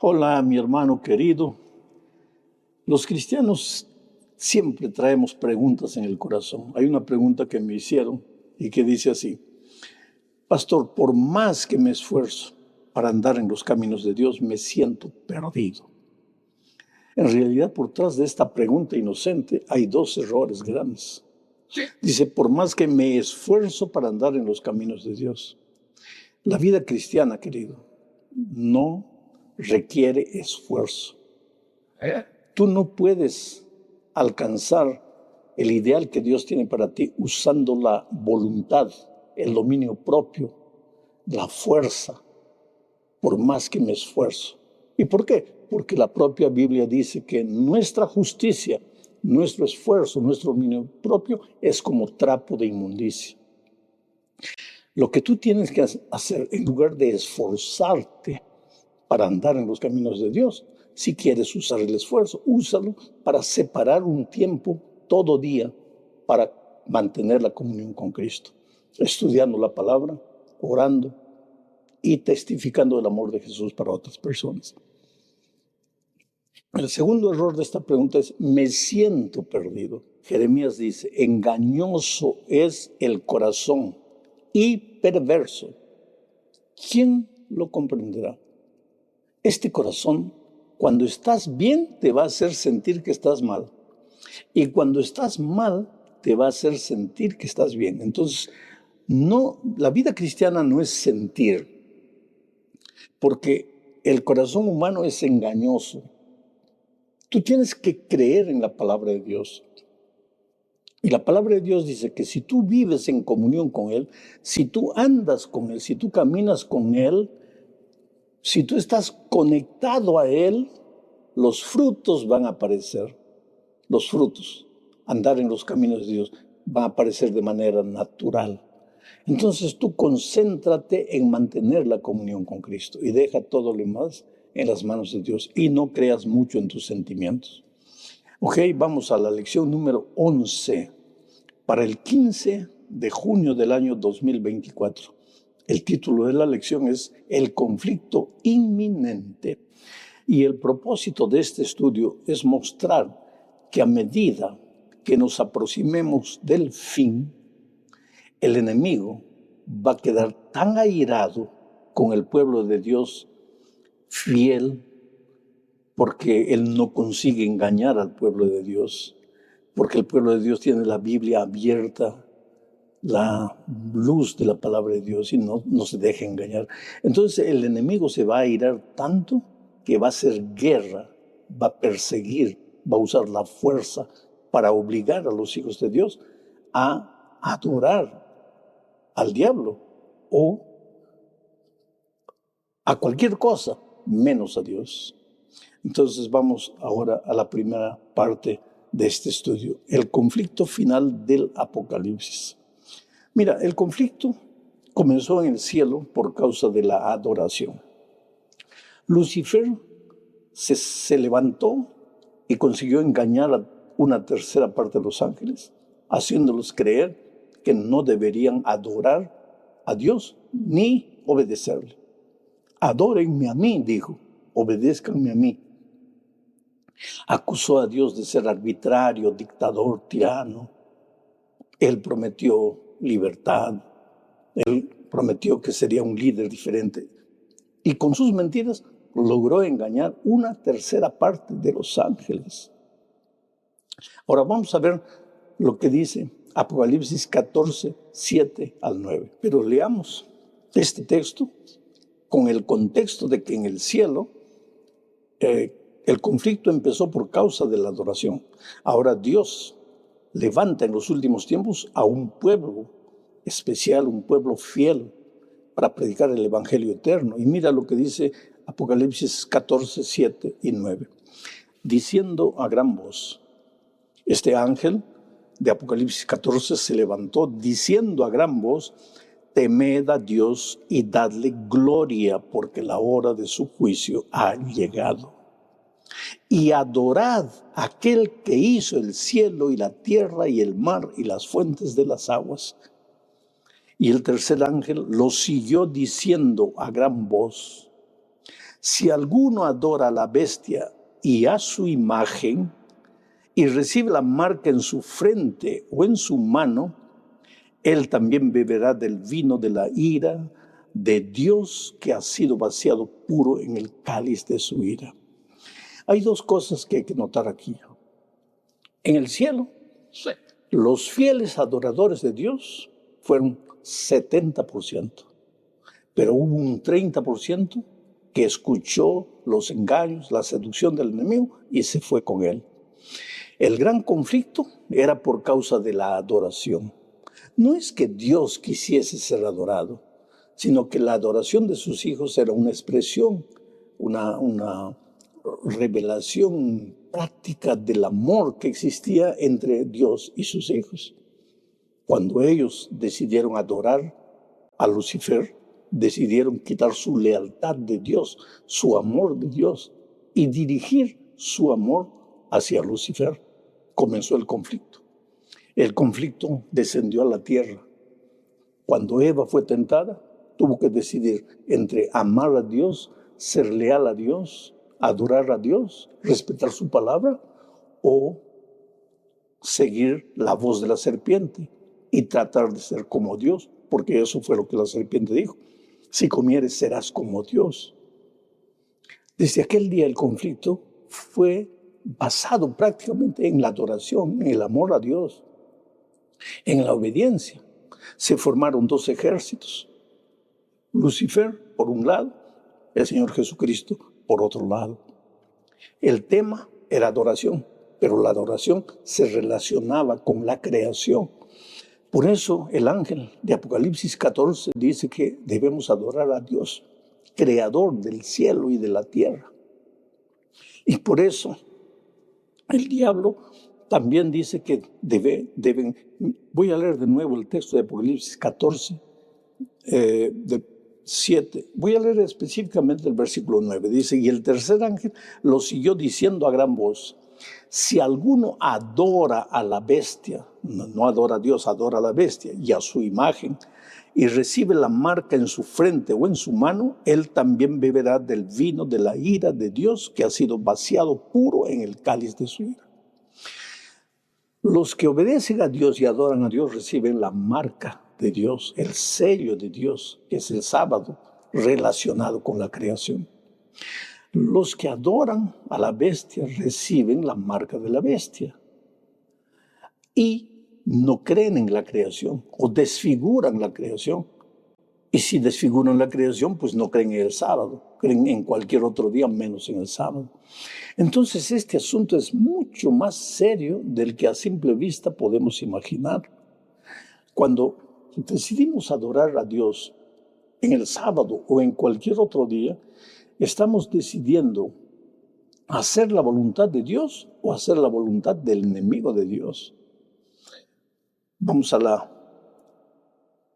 Hola, mi hermano querido. Los cristianos siempre traemos preguntas en el corazón. Hay una pregunta que me hicieron y que dice así: Pastor, por más que me esfuerzo para andar en los caminos de Dios, me siento perdido. En realidad, por detrás de esta pregunta inocente hay dos errores grandes. Dice, por más que me esfuerzo para andar en los caminos de Dios. La vida cristiana, querido, no requiere esfuerzo. Tú no puedes alcanzar el ideal que Dios tiene para ti usando la voluntad, el dominio propio, la fuerza, por más que me esfuerzo. ¿Y por qué? Porque la propia Biblia dice que nuestra justicia, nuestro esfuerzo, nuestro dominio propio es como trapo de inmundicia. Lo que tú tienes que hacer, en lugar de esforzarte para andar en los caminos de Dios, si quieres usar el esfuerzo, úsalo para separar un tiempo todo día para mantener la comunión con Cristo, estudiando la palabra, orando y testificando el amor de Jesús para otras personas. El segundo error de esta pregunta es, me siento perdido. Jeremías dice, engañoso es el corazón y perverso. ¿Quién lo comprenderá? Este corazón, cuando estás bien, te va a hacer sentir que estás mal. Y cuando estás mal, te va a hacer sentir que estás bien. Entonces, la vida cristiana no es sentir, porque el corazón humano es engañoso. Tú tienes que creer en la palabra de Dios. Y la palabra de Dios dice que si tú vives en comunión con Él, si tú andas con Él, si tú caminas con Él, si tú estás conectado a Él, los frutos van a aparecer. Los frutos, andar en los caminos de Dios, van a aparecer de manera natural. Entonces tú concéntrate en mantener la comunión con Cristo y deja todo lo demás en las manos de Dios y no creas mucho en tus sentimientos. Ok, vamos a la lección número 11 para el 15 de junio del año 2024. El título de la lección es El conflicto inminente. Y el propósito de este estudio es mostrar que a medida que nos aproximemos del fin, el enemigo va a quedar tan airado con el pueblo de Dios fiel, porque él no consigue engañar al pueblo de Dios, porque el pueblo de Dios tiene la Biblia abierta, la luz de la palabra de Dios, y no se deja engañar. Entonces el enemigo se va a airar tanto que va a hacer guerra, va a perseguir, va a usar la fuerza para obligar a los hijos de Dios a adorar al diablo o a cualquier cosa menos a Dios. Entonces vamos ahora a la primera parte de este estudio, el conflicto final del Apocalipsis. Mira, el conflicto comenzó en el cielo por causa de la adoración. Lucifer se levantó y consiguió engañar a una tercera parte de los ángeles, haciéndolos creer que no deberían adorar a Dios ni obedecerle. Adórenme a mí, dijo, obedézcanme a mí. Acusó a Dios de ser arbitrario, dictador, tirano. Él prometió libertad. Él prometió que sería un líder diferente. Y con sus mentiras logró engañar una tercera parte de los ángeles. Ahora vamos a ver lo que dice Apocalipsis 14, 7 al 9. Pero leamos este texto con el contexto de que en el cielo el conflicto empezó por causa de la adoración. Ahora Dios levanta en los últimos tiempos a un pueblo especial, un pueblo fiel para predicar el evangelio eterno. Y mira lo que dice Apocalipsis 14, 7 y 9. Diciendo a gran voz, este ángel de Apocalipsis 14 se levantó diciendo a gran voz, temed a Dios y dadle gloria, porque la hora de su juicio ha llegado. Y adorad a aquel que hizo el cielo y la tierra y el mar y las fuentes de las aguas. Y el tercer ángel lo siguió diciendo a gran voz, Si alguno adora a la bestia y a su imagen y recibe la marca en su frente o en su mano, él también beberá del vino de la ira de Dios que ha sido vaciado puro en el cáliz de su ira. Hay dos cosas que hay que notar aquí. En el cielo, los fieles adoradores de Dios fueron 70%, pero hubo un 30% que escuchó los engaños, la seducción del enemigo y se fue con él. El gran conflicto era por causa de la adoración. No es que Dios quisiese ser adorado, sino que la adoración de sus hijos era una expresión, una revelación práctica del amor que existía entre Dios y sus hijos. Cuando ellos decidieron adorar a Lucifer, decidieron quitar su lealtad de Dios, su amor de Dios, y dirigir su amor hacia Lucifer. Comenzó el conflicto. El conflicto descendió a la tierra. Cuando Eva fue tentada, tuvo que decidir entre amar a Dios, ser leal a Dios, adorar a Dios, respetar su palabra, o seguir la voz de la serpiente y tratar de ser como Dios, porque eso fue lo que la serpiente dijo. Si comieres, serás como Dios. Desde aquel día el conflicto fue basado prácticamente en la adoración, en el amor a Dios, en la obediencia. Se formaron dos ejércitos. Lucifer, por un lado, el Señor Jesucristo, por otro lado. El tema era adoración, pero la adoración se relacionaba con la creación. Por eso el ángel de Apocalipsis 14 dice que debemos adorar a Dios, creador del cielo y de la tierra. Y por eso el diablo también dice que deben, voy a leer de nuevo el texto de Apocalipsis 14, de 7. Voy a leer específicamente el versículo 9. Dice, y el tercer ángel lo siguió diciendo a gran voz, si alguno adora a la bestia, no adora a Dios, adora a la bestia y a su imagen, y recibe la marca en su frente o en su mano, él también beberá del vino de la ira de Dios que ha sido vaciado puro en el cáliz de su ira. Los que obedecen a Dios y adoran a Dios reciben la marca de Dios, el sello de Dios, que es el sábado, relacionado con la creación. Los que adoran a la bestia reciben la marca de la bestia y no creen en la creación o desfiguran la creación. Y si desfiguran la creación, pues no creen en el sábado, creen en cualquier otro día menos en el sábado. Entonces este asunto es mucho más serio del que a simple vista podemos imaginar. Cuando decidimos adorar a Dios en el sábado o en cualquier otro día, estamos decidiendo hacer la voluntad de Dios o hacer la voluntad del enemigo de Dios. Vamos a la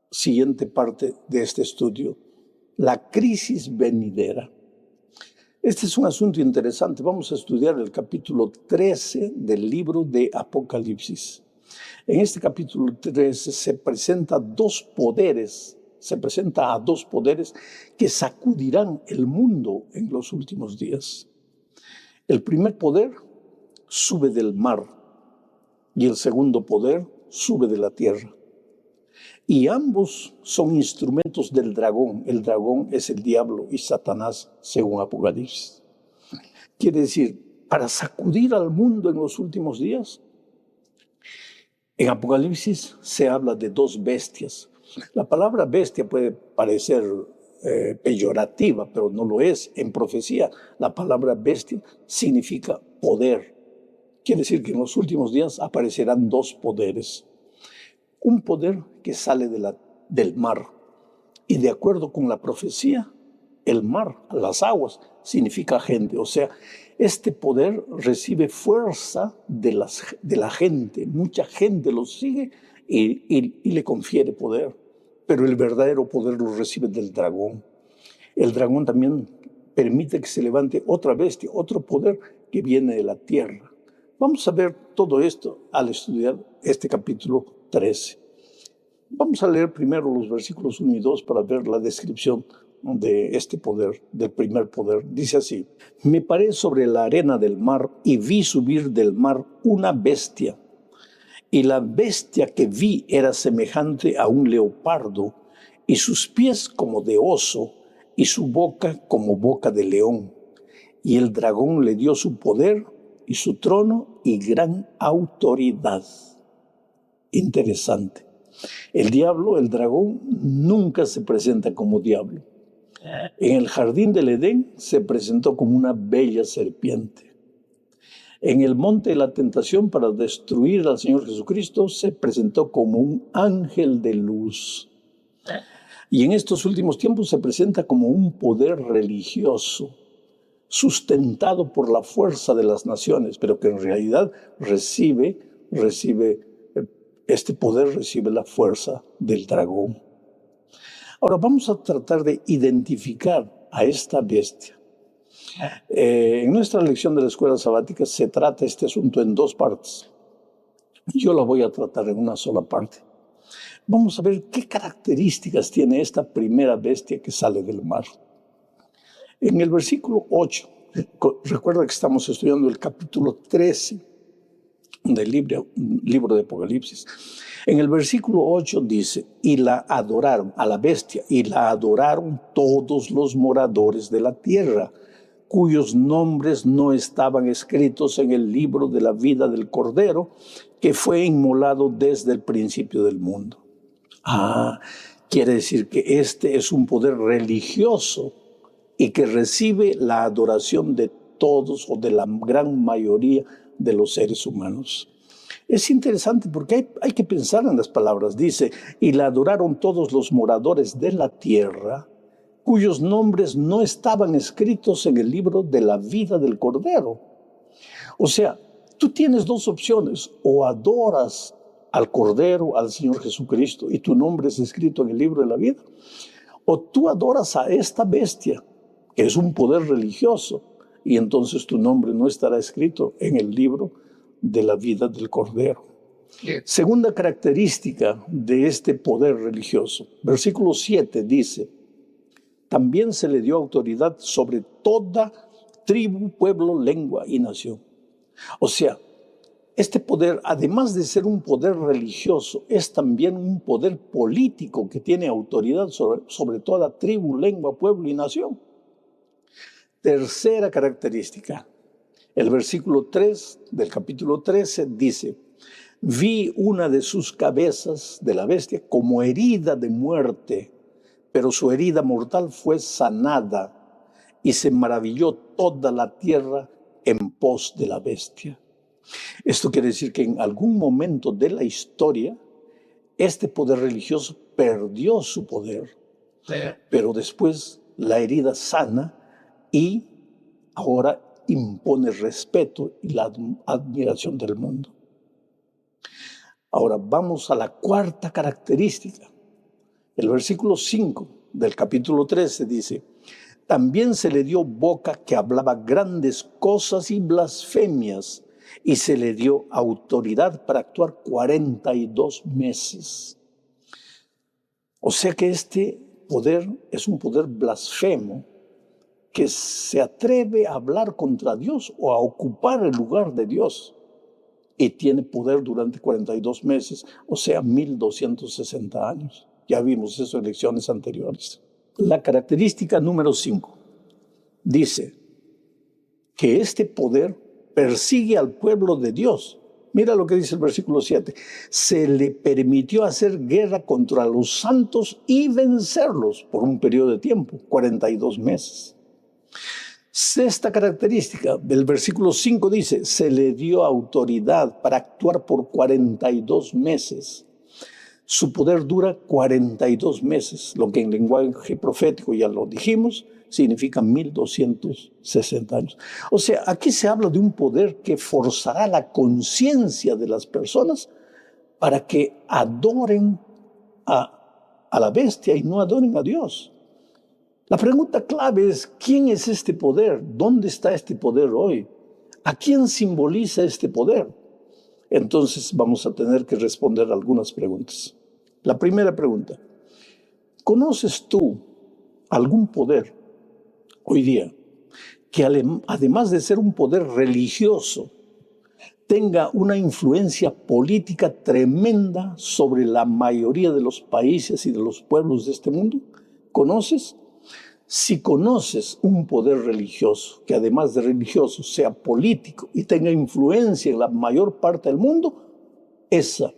siguiente parte de este estudio, la crisis venidera. Este es un asunto interesante. Vamos a estudiar el capítulo 13 del libro de Apocalipsis. En este capítulo 13 se presenta a dos poderes que sacudirán el mundo en los últimos días. El primer poder sube del mar y el segundo poder sube de la tierra. Y ambos son instrumentos del dragón. El dragón es el diablo y Satanás, según Apocalipsis. Quiere decir, para sacudir al mundo en los últimos días, en Apocalipsis se habla de dos bestias. La palabra bestia puede parecer peyorativa, pero no lo es. En profecía, la palabra bestia significa poder. Quiere decir que en los últimos días aparecerán dos poderes. Un poder que sale del mar. Y de acuerdo con la profecía, el mar, las aguas, significa gente. O sea, este poder recibe fuerza de la gente. Mucha gente lo sigue y le confiere poder. Pero el verdadero poder lo recibe del dragón. El dragón también permite que se levante otra bestia, otro poder que viene de la tierra. Vamos a ver todo esto al estudiar este capítulo 13. Vamos a leer primero los versículos 1 y 2 para ver la descripción de este poder, del primer poder. Dice así: me paré sobre la arena del mar y vi subir del mar una bestia. Y la bestia que vi era semejante a un leopardo, y sus pies como de oso, y su boca como boca de león. Y el dragón le dio su poder y su trono y gran autoridad. Interesante. El diablo, el dragón, nunca se presenta como diablo. En el jardín del Edén se presentó como una bella serpiente. En el monte de la tentación para destruir al Señor Jesucristo se presentó como un ángel de luz. Y en estos últimos tiempos se presenta como un poder religioso, sustentado por la fuerza de las naciones, pero que en realidad este poder recibe la fuerza del dragón. Ahora vamos a tratar de identificar a esta bestia. En nuestra lección de la escuela sabática se trata este asunto en dos partes. Yo la voy a tratar en una sola parte. Vamos a ver qué características tiene esta primera bestia que sale del mar. En el versículo 8, recuerda que estamos estudiando el capítulo 13 del libro de Apocalipsis. En el versículo 8 dice: y la adoraron, a la bestia, y la adoraron todos los moradores de la tierra, cuyos nombres no estaban escritos en el libro de la vida del Cordero, que fue inmolado desde el principio del mundo. Quiere decir que este es un poder religioso y que recibe la adoración de todos o de la gran mayoría de los seres humanos. Es interesante porque hay que pensar en las palabras. Dice: y la adoraron todos los moradores de la tierra, cuyos nombres no estaban escritos en el libro de la vida del Cordero. O sea, tú tienes dos opciones: o adoras al Cordero, al Señor Jesucristo, y tu nombre es escrito en el libro de la vida, o tú adoras a esta bestia, que es un poder religioso, y entonces tu nombre no estará escrito en el libro de la vida del Cordero. Segunda característica de este poder religioso. Versículo 7 dice: también se le dio autoridad sobre toda tribu, pueblo, lengua y nación. O sea, este poder, además de ser un poder religioso, es también un poder político que tiene autoridad sobre toda tribu, lengua, pueblo y nación. Tercera característica. El versículo 3 del capítulo 13 dice: vi una de sus cabezas de la bestia como herida de muerte, pero su herida mortal fue sanada, y se maravilló toda la tierra en pos de la bestia. Esto quiere decir que en algún momento de la historia este poder religioso perdió su poder, pero después la herida sana y ahora impone respeto y la admiración del mundo. Ahora vamos a la cuarta característica. El versículo 5 del capítulo 13 dice: también se le dio boca que hablaba grandes cosas y blasfemias, y se le dio autoridad para actuar 42 meses. O sea que este poder es un poder blasfemo que se atreve a hablar contra Dios o a ocupar el lugar de Dios, y tiene poder durante 42 meses, o sea, 1260 años. Ya vimos eso en lecciones anteriores. La característica número 5 dice que este poder persigue al pueblo de Dios. Mira lo que dice el versículo 7. Se le permitió hacer guerra contra los santos y vencerlos por un periodo de tiempo, 42 meses. Sexta característica, del versículo 5 dice: se le dio autoridad para actuar por 42 meses. Su poder dura 42 meses, lo que en lenguaje profético, ya lo dijimos, significa 1260 años. O sea, aquí se habla de un poder que forzará la conciencia de las personas para que adoren a la bestia y no adoren a Dios. La pregunta clave es: ¿quién es este poder? ¿Dónde está este poder hoy? ¿A quién simboliza este poder? Entonces vamos a tener que responder algunas preguntas. La primera pregunta: ¿conoces tú algún poder hoy día que además de ser un poder religioso, tenga una influencia política tremenda sobre la mayoría de los países y de los pueblos de este mundo? ¿Conoces? Si conoces un poder religioso que además de religioso sea político y tenga influencia en la mayor parte del mundo, esa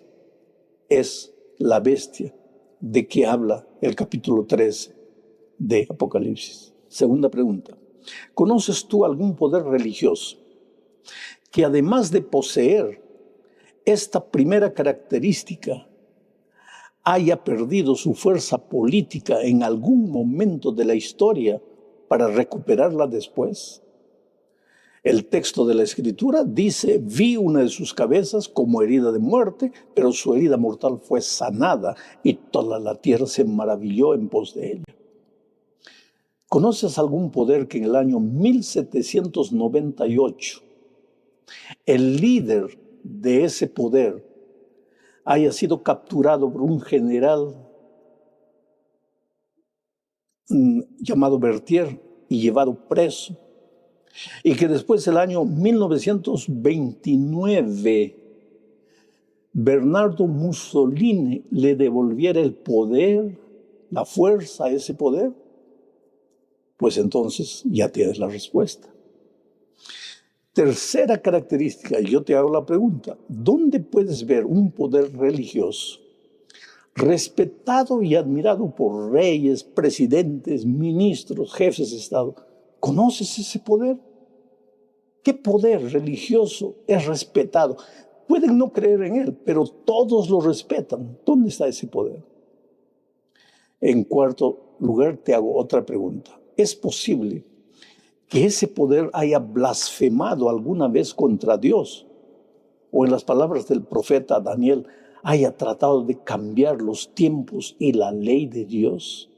es la bestia de que habla el capítulo 13 de Apocalipsis. Segunda pregunta. ¿Conoces tú algún poder religioso que además de poseer esta primera característica haya perdido su fuerza política en algún momento de la historia para recuperarla después? El texto de la Escritura dice: vi una de sus cabezas como herida de muerte, pero su herida mortal fue sanada y toda la tierra se maravilló en pos de ella. ¿Conoces algún poder que en el año 1798 el líder de ese poder haya sido capturado por un general llamado Berthier y llevado preso? Y que después, el año 1929, Bernardo Mussolini le devolviera el poder, la fuerza a ese poder. Pues entonces ya tienes la respuesta. Tercera característica, y yo te hago la pregunta: ¿dónde puedes ver un poder religioso respetado y admirado por reyes, presidentes, ministros, jefes de Estado? ¿Conoces ese poder? ¿Qué poder religioso es respetado? Pueden no creer en él, pero todos lo respetan. ¿Dónde está ese poder? En cuarto lugar, te hago otra pregunta. ¿Es posible que ese poder haya blasfemado alguna vez contra Dios? O, en las palabras del profeta Daniel, haya tratado de cambiar los tiempos y la ley de Dios.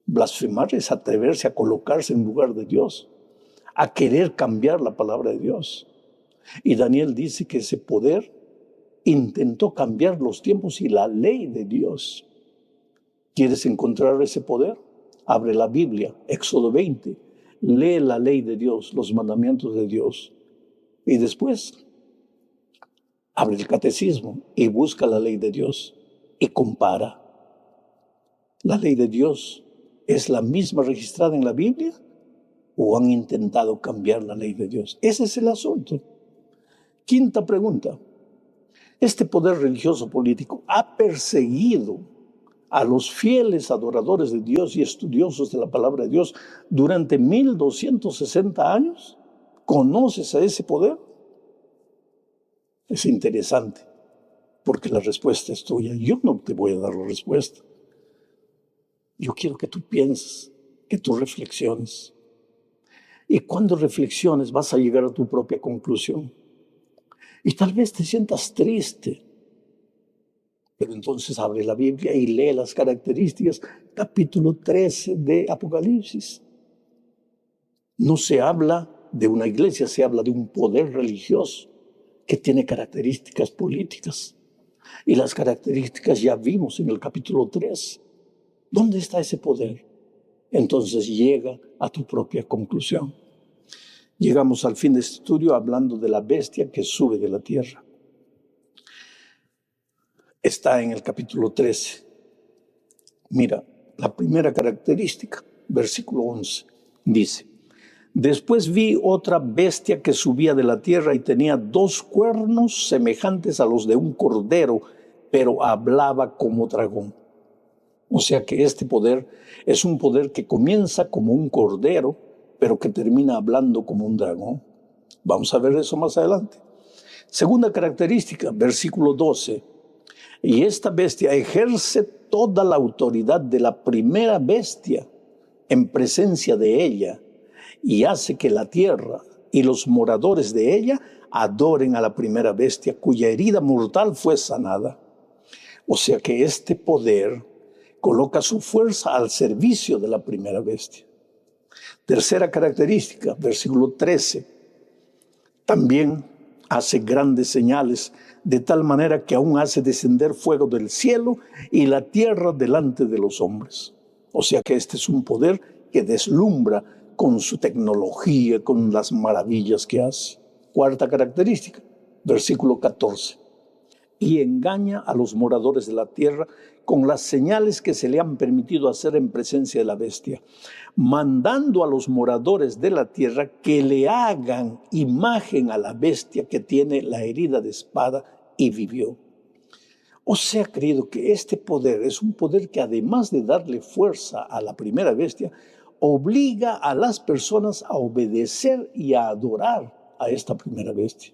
Blasfemar es atreverse a colocarse en lugar de Dios, a querer cambiar la palabra de Dios. Y Daniel dice que ese poder intentó cambiar los tiempos y la ley de Dios. ¿Quieres encontrar ese poder? Abre la Biblia, Éxodo 20, lee la ley de Dios, los mandamientos de Dios, y después abre el catecismo y busca la ley de Dios y compara. ¿La ley de Dios es la misma registrada en la Biblia o han intentado cambiar la ley de Dios? Ese es el asunto. Quinta pregunta. Este poder religioso político ha perseguido a los fieles adoradores de Dios y estudiosos de la palabra de Dios durante 1260 años. ¿Conoces a ese poder? Es interesante, porque la respuesta es tuya. Yo no te voy a dar la respuesta. Yo quiero que tú pienses, que tú reflexiones. Y cuando reflexiones vas a llegar a tu propia conclusión. Y tal vez te sientas triste. Pero entonces abre la Biblia y lee las características, capítulo 13 de Apocalipsis. No se habla de una iglesia, se habla de un poder religioso que tiene características políticas. Y las características ya vimos en el capítulo 3. ¿Dónde está ese poder? Entonces llega a tu propia conclusión. Llegamos al fin de este estudio hablando de la bestia que sube de la tierra. Está en el capítulo 13. Mira, la primera característica, versículo 11, dice: después vi otra bestia que subía de la tierra y tenía 2 cuernos semejantes a los de un cordero, pero hablaba como dragón. O sea que este poder es un poder que comienza como un cordero, pero que termina hablando como un dragón. Vamos a ver eso más adelante. Segunda característica, versículo 12. Y esta bestia ejerce toda la autoridad de la primera bestia en presencia de ella y hace que la tierra y los moradores de ella adoren a la primera bestia cuya herida mortal fue sanada. O sea que este poder coloca su fuerza al servicio de la primera bestia. Tercera característica, versículo 13. También hace grandes señales, de tal manera que aún hace descender fuego del cielo y la tierra delante de los hombres. O sea que este es un poder que deslumbra con su tecnología, con las maravillas que hace. Cuarta característica, versículo 14. Y engaña a los moradores de la tierra con las señales que se le han permitido hacer en presencia de la bestia, mandando a los moradores de la tierra que le hagan imagen a la bestia que tiene la herida de espada y vivió. O sea, querido, que este poder es un poder que, además de darle fuerza a la primera bestia, obliga a las personas a obedecer y a adorar a esta primera bestia.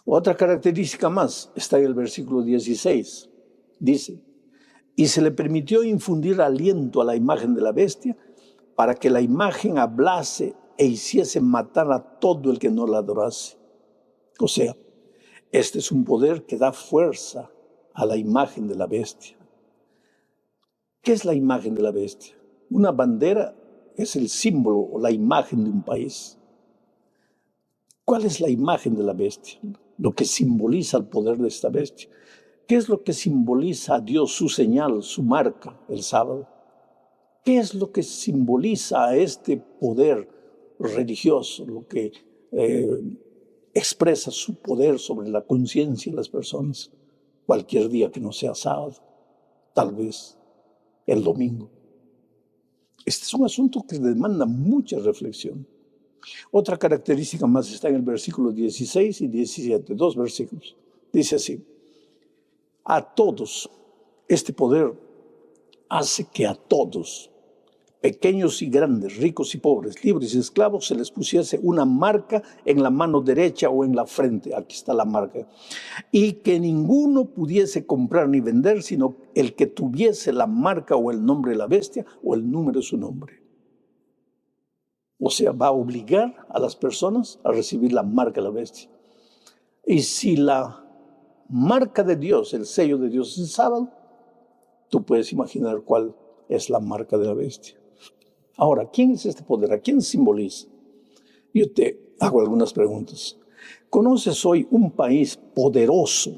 Otra característica más está en el versículo 16. Dice, y se le permitió infundir aliento a la imagen de la bestia para que la imagen hablase e hiciese matar a todo el que no la adorase. O sea, este es un poder que da fuerza a la imagen de la bestia. ¿Qué es la imagen de la bestia? Una bandera es el símbolo o la imagen de un país. ¿Cuál es la imagen de la bestia? Lo que simboliza el poder de esta bestia. ¿Qué es lo que simboliza a Dios, su señal, su marca, el sábado? ¿Qué es lo que simboliza a este poder religioso, lo que expresa su poder sobre la conciencia de las personas? Cualquier día que no sea sábado, tal vez el domingo. Este es un asunto que demanda mucha reflexión. Otra característica más está en el versículo 16 y 17, 2 versículos. Dice así, a todos, este poder hace que a todos, pequeños y grandes, ricos y pobres, libres y esclavos, se les pusiese una marca en la mano derecha o en la frente. Aquí está la marca. Y que ninguno pudiese comprar ni vender, sino el que tuviese la marca o el nombre de la bestia o el número de su nombre. O sea, va a obligar a las personas a recibir la marca de la bestia. Y si la marca de Dios, el sello de Dios es el sábado, tú puedes imaginar cuál es la marca de la bestia. Ahora, ¿quién es este poder? ¿A quién simboliza? Yo te hago algunas preguntas. ¿Conoces hoy un país poderoso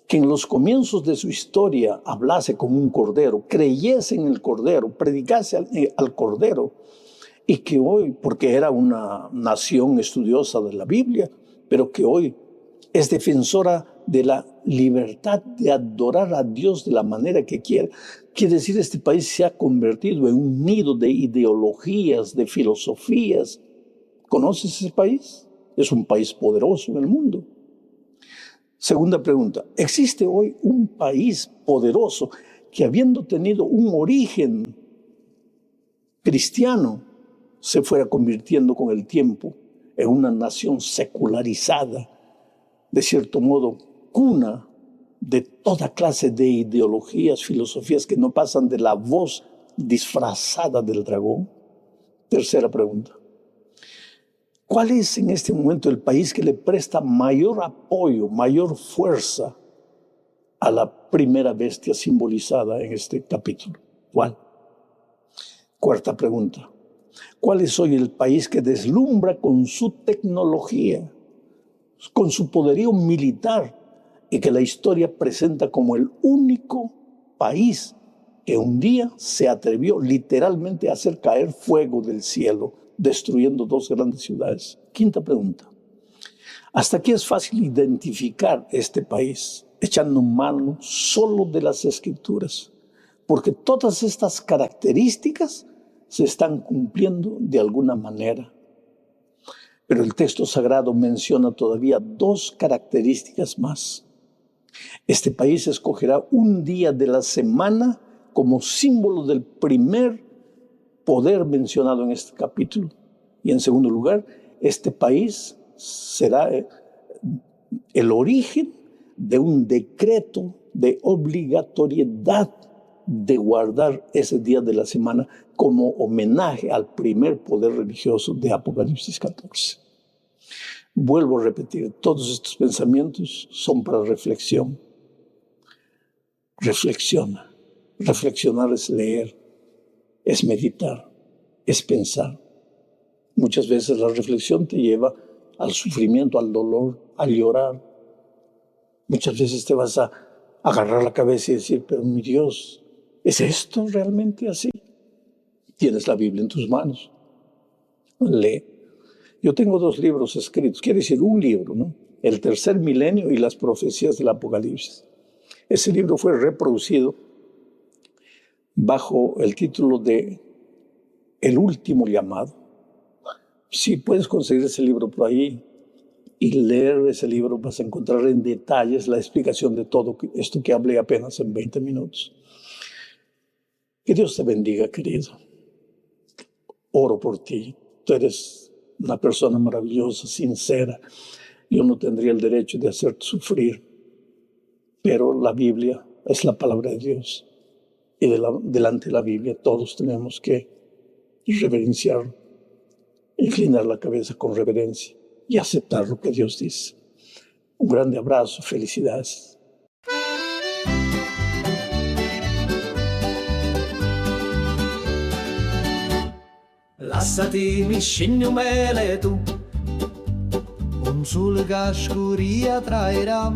que en los comienzos de su historia hablase como un cordero, creyese en el cordero, predicase al cordero, y que hoy, porque era una nación estudiosa de la Biblia, pero que hoy es defensora de la libertad de adorar a Dios de la manera que quiere? Quiere decir, este país se ha convertido en un nido de ideologías, de filosofías. ¿Conoces ese país? Es un país poderoso en el mundo. Segunda pregunta, ¿existe hoy un país poderoso que, habiendo tenido un origen cristiano, se fuera convirtiendo con el tiempo en una nación secularizada, de cierto modo cuna de toda clase de ideologías, filosofías que no pasan de la voz disfrazada del dragón? Tercera pregunta, ¿cuál es en este momento el país que le presta mayor apoyo, mayor fuerza a la primera bestia simbolizada en este capítulo? ¿Cuál? Cuarta pregunta, ¿cuál es hoy el país que deslumbra con su tecnología, con su poderío militar, y que la historia presenta como el único país que un día se atrevió literalmente a hacer caer fuego del cielo, destruyendo 2 grandes ciudades? Quinta pregunta, hasta aquí es fácil identificar este país, echando mano solo de las Escrituras, porque todas estas características se están cumpliendo de alguna manera. Pero el texto sagrado menciona todavía 2 características más. Este país escogerá un día de la semana como símbolo del primer poder mencionado en este capítulo. Y en segundo lugar, este país será el origen de un decreto de obligatoriedad de guardar ese día de la semana como homenaje al primer poder religioso de Apocalipsis 14. Vuelvo a repetir, todos estos pensamientos son para reflexión. Reflexiona. Reflexionar es leer, es meditar, es pensar. Muchas veces la reflexión te lleva al sufrimiento, al dolor, a llorar. Muchas veces te vas a agarrar la cabeza y decir, pero mi Dios, ¿Es esto realmente así? Tienes la Biblia en tus manos. Lee. Yo tengo 2 libros escritos, quiere decir un libro, ¿no? El tercer milenio y las profecías del Apocalipsis. Ese libro fue reproducido bajo el título de El último llamado. Si puedes conseguir ese libro por ahí y leer ese libro, vas a encontrar en detalles la explicación de todo esto que hablé apenas en 20 minutos. Que Dios te bendiga, querido. Oro por ti. Tú eres una persona maravillosa, sincera. Yo no tendría el derecho de hacerte sufrir, pero la Biblia es la palabra de Dios. Y delante de la Biblia todos tenemos que reverenciarlo, inclinar la cabeza con reverencia y aceptar lo que Dios dice. Un grande abrazo, felicidades. Lasciati scegli mele tu, un sole che scuria trairà.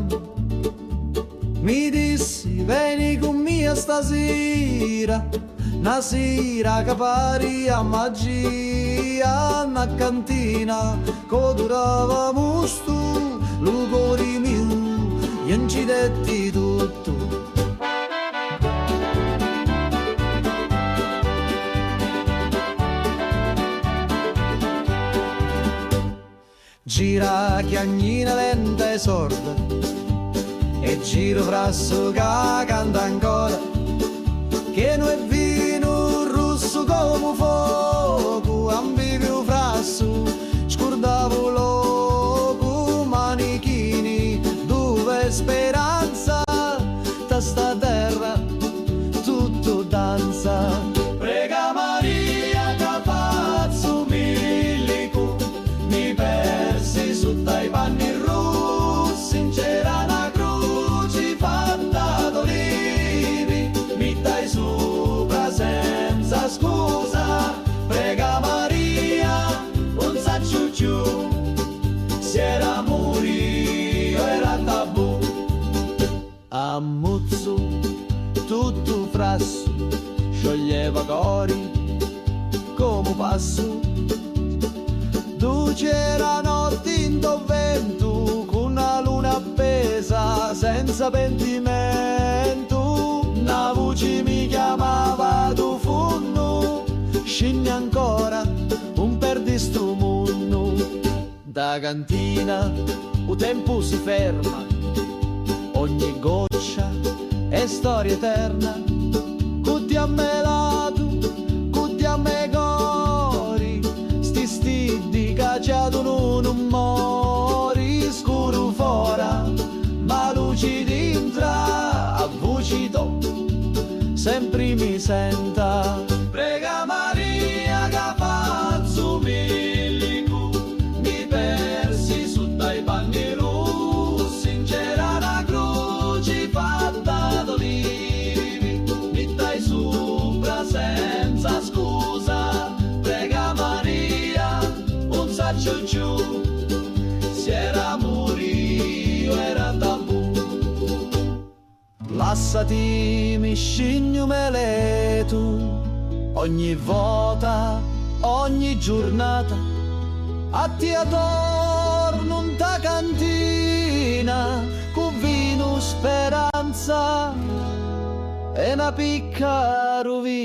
Mi dissi vieni con me stasera, una sera che pari a magia, una cantina che durava musto, lugori mio, gli incidetti tutto. Gira chiagnina lenta e sorda, e giro frasso che canta ancora, che non è vino rosso come fuoco, ambivio frasso, scordavo loco, manichini, dove speranza, da sta terra tutto danza. Prega Maria che faccio milico, mi persi su dai panni rossi, c'era una croce fatta d'olivi, mi dai sopra senza scusa. Prega Maria, non sa ciucciù, se era morio era tabù. Ammuzzo tutto frasso, scioglieva cori come passo. Tu c'era notte in vento, con una luna appesa senza pentimento. Una voce mi chiamava tu funno, scendi ancora un perdi sto mondo. Da cantina il tempo si ferma, ogni goccia è storia eterna. Cutti a me lato, cutti a me cori, sti stidi cacciato non mori. Scuro fora, ma luci dintra, a voci do, sempre mi senta. Prega Maria che faccio milico, mi persi su dai panni rossi, c'era una croce fatta d'olivi, mi dai sopra senza scusa. Prega Maria, un saccio giù, se era morio era tabù. Lassati mi scigno mele tu, ogni volta, ogni giornata, a ti attorno in ta cantina, con vino speranza e una picca rovina.